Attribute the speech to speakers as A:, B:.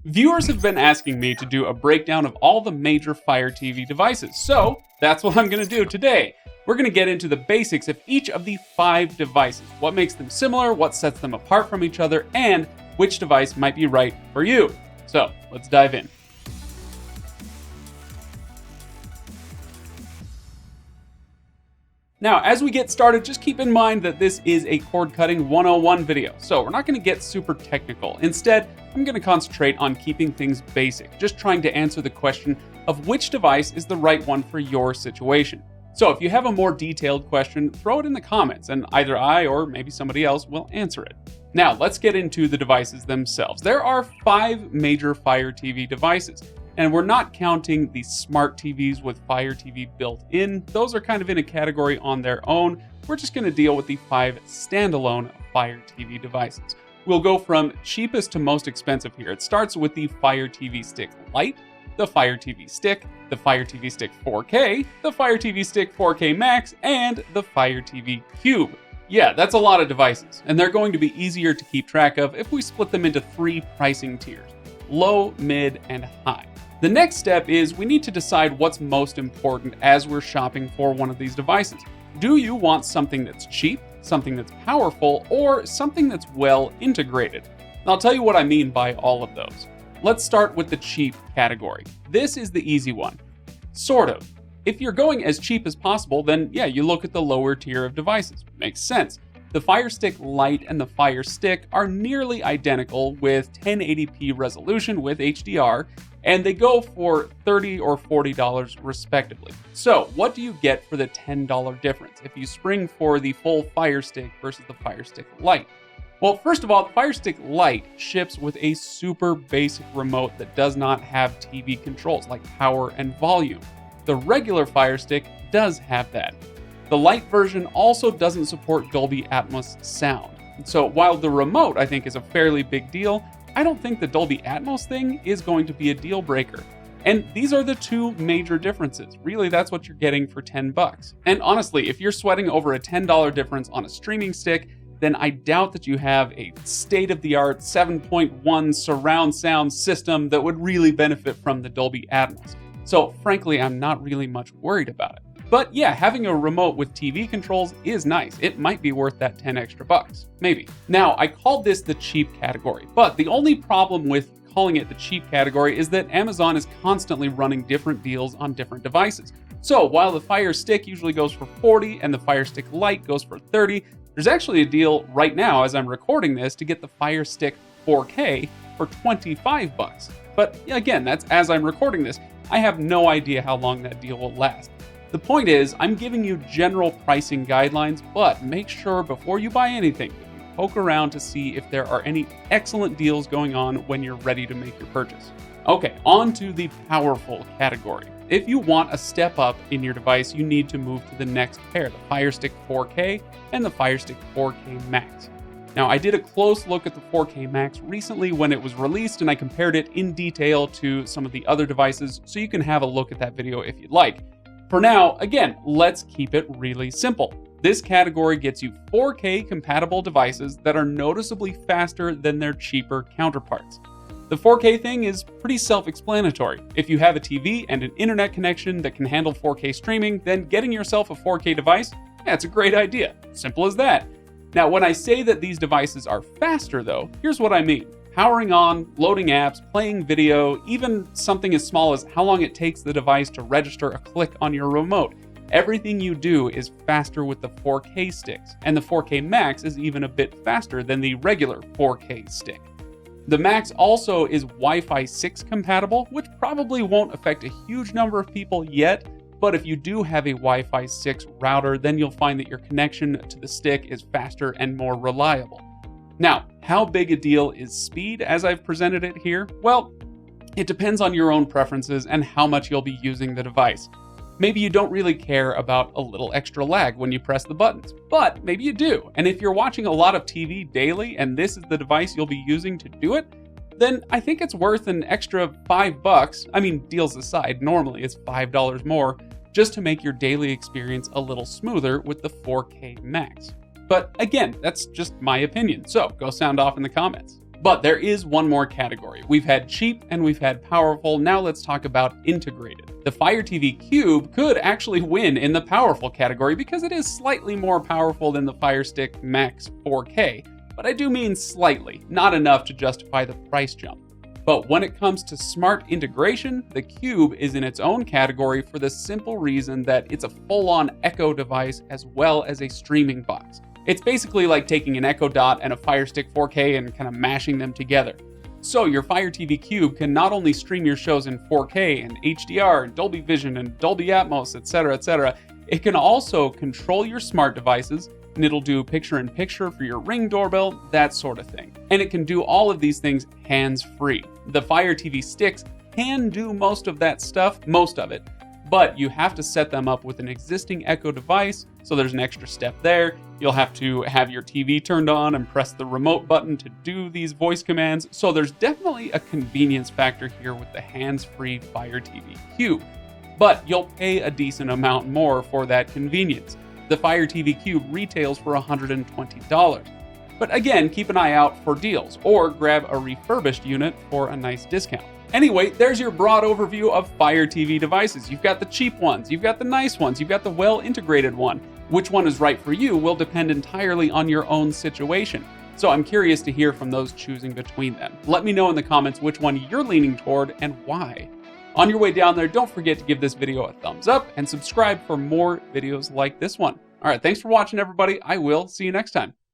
A: Viewers have been asking me to do a breakdown of all the major Fire TV devices, so that's what I'm going to do today. We're going to get into the basics of each of the 5 devices, what makes them similar, what sets them apart from each other, and which device might be right for you. So let's dive in. Now, as we get started, just keep in mind that this is a cord cutting 101 video, so we're not going to get super technical. Instead, I'm going to concentrate on keeping things basic, just trying to answer the question of which device is the right one for your situation. So if you have a more detailed question, throw it in the comments, and either I or maybe somebody else will answer it. Now, let's get into the devices themselves. There are 5 major Fire TV devices. And we're not counting the smart TVs with Fire TV built in. Those are kind of in a category on their own. We're just going to deal with the 5 standalone Fire TV devices. We'll go from cheapest to most expensive here. It starts with the Fire TV Stick Lite, the Fire TV Stick, the Fire TV Stick 4K, the Fire TV Stick 4K Max, and the Fire TV Cube. Yeah, that's a lot of devices, and they're going to be easier to keep track of if we split them into 3 pricing tiers: low, mid, and high. The next step is we need to decide what's most important as we're shopping for one of these devices. Do you want something that's cheap, something that's powerful, or something that's well integrated? And I'll tell you what I mean by all of those. Let's start with the cheap category. This is the easy one. Sort of. If you're going as cheap as possible, then yeah, you look at the lower tier of devices. Makes sense. The Fire Stick Lite and the Fire Stick are nearly identical with 1080p resolution with HDR, and they go for $30 or $40 respectively. So what do you get for the $10 difference if you spring for the full Fire Stick versus the Fire Stick Lite? Well, first of all, the Fire Stick Lite ships with a super basic remote that does not have TV controls like power and volume. The regular Fire Stick does have that. The Lite version also doesn't support Dolby Atmos sound. So while the remote I think is a fairly big deal, I don't think the Dolby Atmos thing is going to be a deal breaker. And these are the 2 major differences. Really, that's what you're getting for $10. And honestly, if you're sweating over a $10 difference on a streaming stick, then I doubt that you have a state-of-the-art 7.1 surround sound system that would really benefit from the Dolby Atmos. So frankly, I'm not really much worried about it. But yeah, having a remote with TV controls is nice. It might be worth that 10 extra bucks, maybe. Now, I called this the cheap category, but the only problem with calling it the cheap category is that Amazon is constantly running different deals on different devices. So while the Fire Stick usually goes for $40 and the Fire Stick Lite goes for $30, there's actually a deal right now as I'm recording this to get the Fire Stick 4K for $25. But again, that's as I'm recording this. I have no idea how long that deal will last. The point is, I'm giving you general pricing guidelines, but make sure before you buy anything, you poke around to see if there are any excellent deals going on when you're ready to make your purchase. Okay, on to the powerful category. If you want a step up in your device, you need to move to the next pair, the Fire Stick 4K and the Fire Stick 4K Max. Now, I did a close look at the 4K Max recently when it was released, and I compared it in detail to some of the other devices, so you can have a look at that video if you'd like. For now, again, let's keep it really simple. This category gets you 4K compatible devices that are noticeably faster than their cheaper counterparts. The 4K thing is pretty self-explanatory. If you have a TV and an internet connection that can handle 4K streaming, then getting yourself a 4K device, that's a great idea. Simple as that. Now, when I say that these devices are faster though, here's what I mean. Powering on, loading apps, playing video, even something as small as how long it takes the device to register a click on your remote. Everything you do is faster with the 4K sticks, and the 4K Max is even a bit faster than the regular 4K stick. The Max also is Wi-Fi 6 compatible, which probably won't affect a huge number of people yet, but if you do have a Wi-Fi 6 router, then you'll find that your connection to the stick is faster and more reliable. Now, how big a deal is speed as I've presented it here? Well, it depends on your own preferences and how much you'll be using the device. Maybe you don't really care about a little extra lag when you press the buttons, but maybe you do. And if you're watching a lot of TV daily and this is the device you'll be using to do it, then I think it's worth an extra $5. I mean, deals aside, normally it's $5 more, just to make your daily experience a little smoother with the 4K Max. But again, that's just my opinion, so go sound off in the comments. But there is one more category. We've had cheap and we've had powerful. Now let's talk about integrated. The Fire TV Cube could actually win in the powerful category because it is slightly more powerful than the Fire Stick Max 4K. But I do mean slightly, not enough to justify the price jump. But when it comes to smart integration, the Cube is in its own category for the simple reason that it's a full-on Echo device as well as a streaming box. It's basically like taking an Echo Dot and a Fire Stick 4K and kind of mashing them together. So your Fire TV Cube can not only stream your shows in 4K and HDR and Dolby Vision and Dolby Atmos, etc., it can also control your smart devices, and it'll do picture-in-picture for your Ring doorbell, that sort of thing. And it can do all of these things hands-free. The Fire TV Sticks can do most of that stuff, most of it, but you have to set them up with an existing Echo device, so there's an extra step there. You'll have to have your TV turned on and press the remote button to do these voice commands, so there's definitely a convenience factor here with the hands-free Fire TV Cube. But you'll pay a decent amount more for that convenience. The Fire TV Cube retails for $120. But again, keep an eye out for deals, or grab a refurbished unit for a nice discount. Anyway, there's your broad overview of Fire TV devices. You've got the cheap ones, you've got the nice ones, you've got the well-integrated one. Which one is right for you will depend entirely on your own situation. So I'm curious to hear from those choosing between them. Let me know in the comments which one you're leaning toward and why. On your way down there, don't forget to give this video a thumbs up and subscribe for more videos like this one. All right, thanks for watching, everybody. I will see you next time.